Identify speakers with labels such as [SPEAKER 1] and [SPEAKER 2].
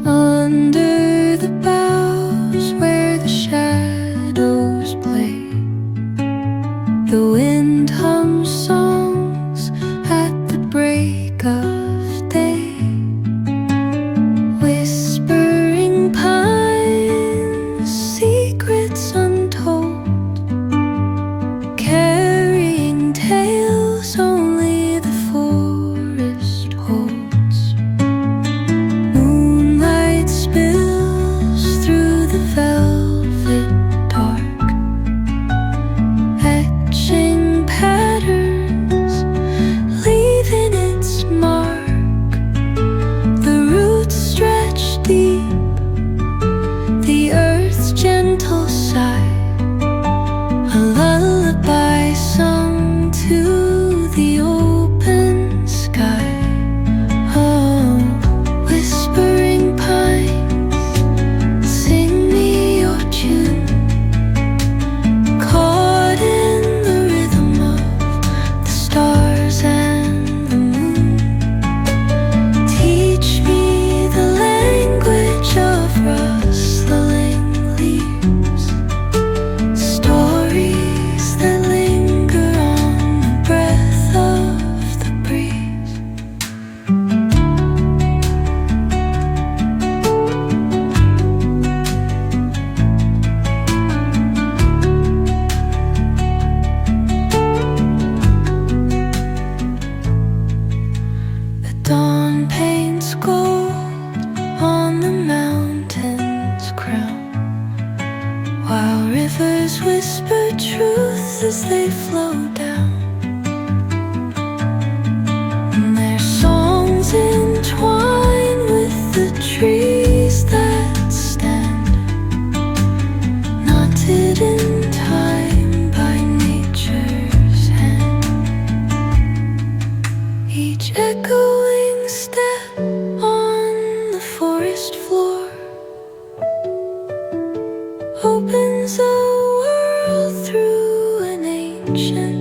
[SPEAKER 1] Under the boughs where the shadows play, the wind hums songs at the break of day. Whispering pines, secrets untold, carrying tales only the forest holds. Moonlight spills through the velvet dark, etching patterns, leaving its mark. The roots stretch deep, the earth's gentle sigh, a lullaby sung to the open sky. Oh, whispering pines, sing me your tune, caught in the rhythm of the stars and the moon. Teach me the language of rustling leaves, stories that linger on the breath of the breeze. The dawn paints gold on the mountain's crown, while rivers whisper truth as they flow down. And their songs entwine with the trees that stand, knotted in time by nature's hand. Each echoing step on the forest floor opens a world through an ancient